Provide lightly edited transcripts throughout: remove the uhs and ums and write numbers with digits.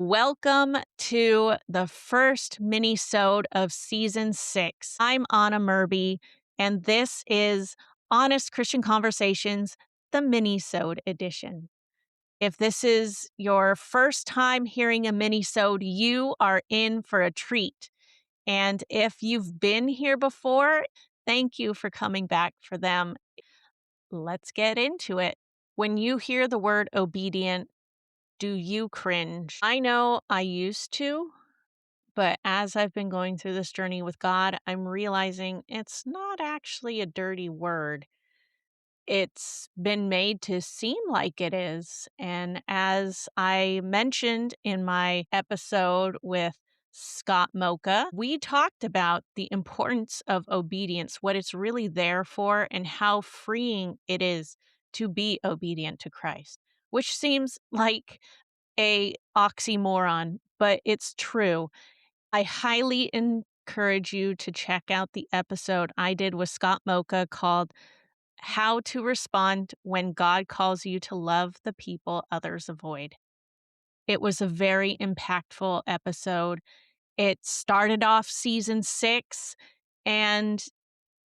Welcome to the first Minisode of season 6. I'm Anna Murby, and this is Honest Christian Conversations, the Minisode edition. If this is your first time hearing a Minisode, you are in for a treat. And if you've been here before, thank you for coming back for them. Let's get into it. When you hear the word obedient, do you cringe? I know I used to, but as I've been going through this journey with God, I'm realizing it's not actually a dirty word. It's been made to seem like it is. And as I mentioned in my episode with Scott Mocha, we talked about the importance of obedience, what it's really there for, and how freeing it is to be obedient to Christ, which seems like a oxymoron, but it's true. I highly encourage you to check out the episode I did with Scott Mocha called How to Respond When God Calls You to Love the People Others Avoid. It was a very impactful episode. It started off season 6 and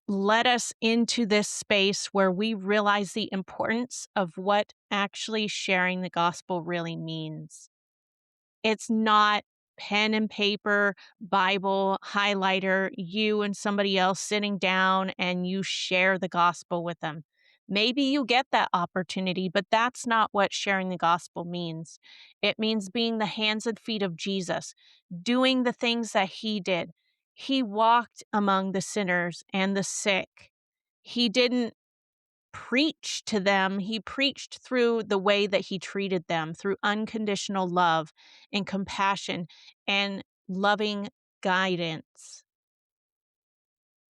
led us into this space where we realize the importance of what actually sharing the gospel really means. It's not pen and paper, Bible, highlighter, you and somebody else sitting down and you share the gospel with them. Maybe you get that opportunity, but that's not what sharing the gospel means. It means being the hands and feet of Jesus, doing the things that he did. He walked among the sinners and the sick. He didn't preach to them. He preached through the way that he treated them, through unconditional love and compassion and loving guidance.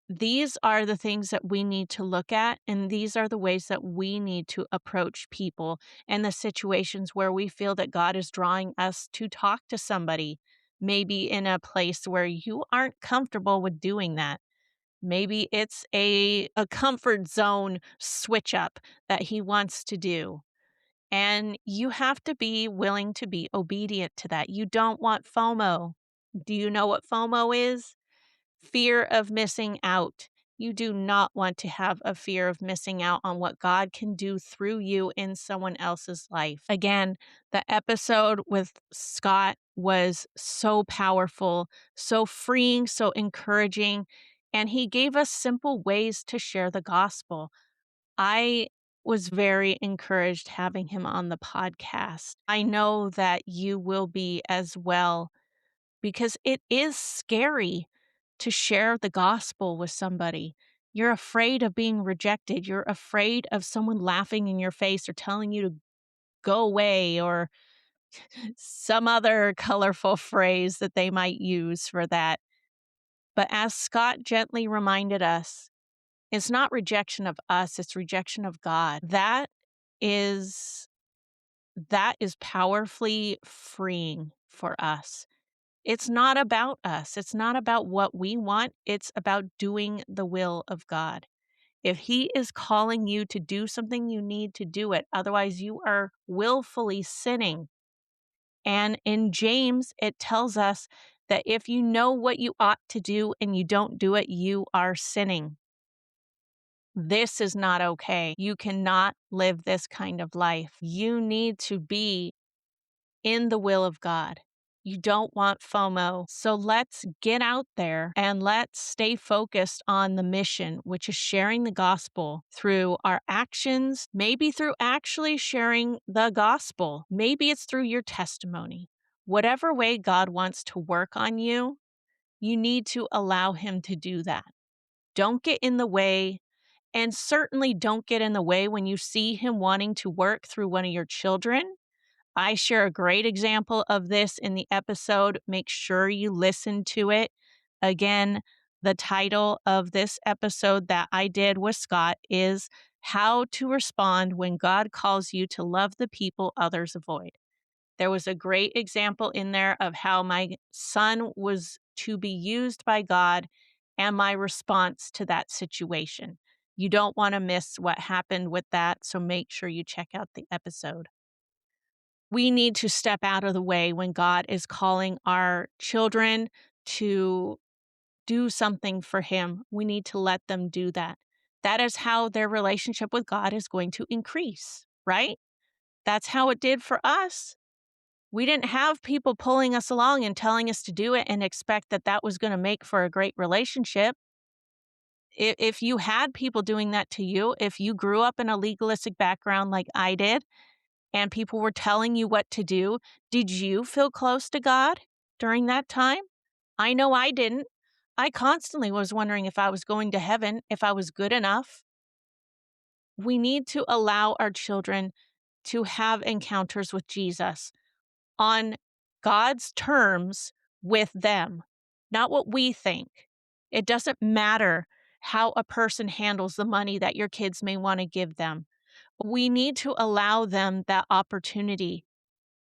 These are the things that we need to look at, and these are the ways that we need to approach people and the situations where we feel that God is drawing us to talk to somebody, maybe in a place where you aren't comfortable with doing that. Maybe it's a comfort zone switch up that he wants to do. And you have to be willing to be obedient to that. You don't want FOMO. Do you know what FOMO is? Fear of missing out. You do not want to have a fear of missing out on what God can do through you in someone else's life. Again, the episode with Scott was so powerful, so freeing, so encouraging, and he gave us simple ways to share the gospel. I was very encouraged having him on the podcast. I know that you will be as well because it is scary to share the gospel with somebody. You're afraid of being rejected. You're afraid of someone laughing in your face or telling you to go away or some other colorful phrase that they might use for that. But as Scott gently reminded us, it's not rejection of us, it's rejection of God. Is that is powerfully freeing for us. It's not about us. It's not about what we want. It's about doing the will of God. If he is calling you to do something, you need to do it. Otherwise, you are willfully sinning. And in James, it tells us that if you know what you ought to do and you don't do it, you are sinning. This is not okay. You cannot live this kind of life. You need to be in the will of God. You don't want FOMO. So let's get out there and let's stay focused on the mission, which is sharing the gospel through our actions, maybe through actually sharing the gospel. Maybe it's through your testimony. Whatever way God wants to work on you, you need to allow him to do that. Don't get in the way. And certainly don't get in the way when you see him wanting to work through one of your children. I share a great example of this in the episode. Make sure you listen to it. Again, the title of this episode that I did with Scott is How to Respond When God Calls You to Love the People Others Avoid. There was a great example in there of how my son was to be used by God and my response to that situation. You don't want to miss what happened with that, so make sure you check out the episode. We need to step out of the way when God is calling our children to do something for Him. We need to let them do that. That is how their relationship with God is going to increase, right? That's how it did for us. We didn't have people pulling us along and telling us to do it and expect that that was going to make for a great relationship. If you had people doing that to you, if you grew up in a legalistic background like I did, and people were telling you what to do, did you feel close to God during that time? I know I didn't. I constantly was wondering if I was going to heaven, if I was good enough. We need to allow our children to have encounters with Jesus on God's terms with them, not what we think. It doesn't matter how a person handles the money that your kids may want to give them. We need to allow them that opportunity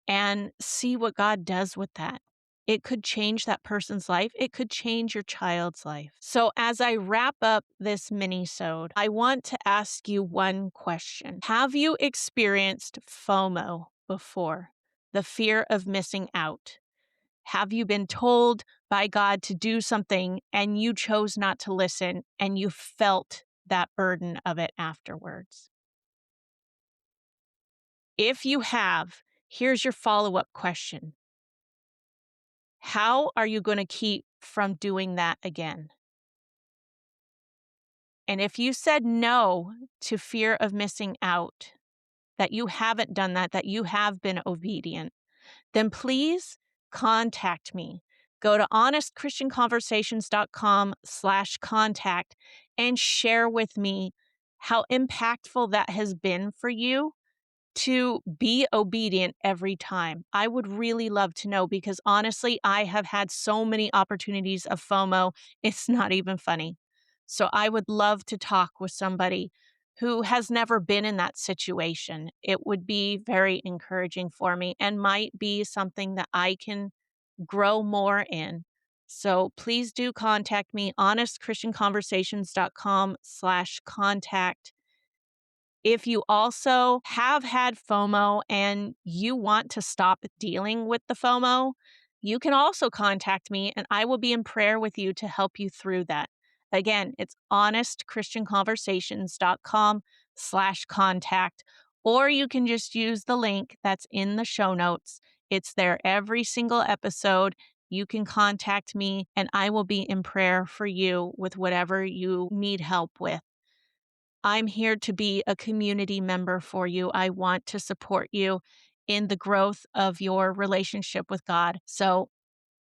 and see what God does with that. It could change that person's life. It could change your child's life. So as I wrap up this mini-sode, I want to ask you one question. Have you experienced FOMO before? The fear of missing out. Have you been told by God to do something and you chose not to listen and you felt that burden of it afterwards? If you have, here's your follow-up question. How are you going to keep from doing that again? And if you said no to fear of missing out, that you haven't done that, that you have been obedient, then please contact me. Go to honestchristianconversations.com/contact and share with me how impactful that has been for you to be obedient every time. I would really love to know because honestly, I have had so many opportunities of FOMO. It's not even funny. So I would love to talk with somebody who has never been in that situation. It would be very encouraging for me and might be something that I can grow more in. So please do contact me, honestchristianconversations.com/contact. If you also have had FOMO and you want to stop dealing with the FOMO, you can also contact me and I will be in prayer with you to help you through that. Again, it's honestchristianconversations.com/contact, or you can just use the link that's in the show notes. It's there every single episode. You can contact me and I will be in prayer for you with whatever you need help with. I'm here to be a community member for you. I want to support you in the growth of your relationship with God. So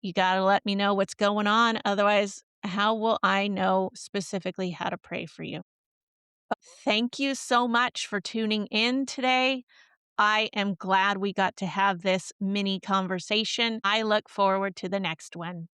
you got to let me know what's going on. Otherwise, how will I know specifically how to pray for you? Thank you so much for tuning in today. I am glad we got to have this mini conversation. I look forward to the next one.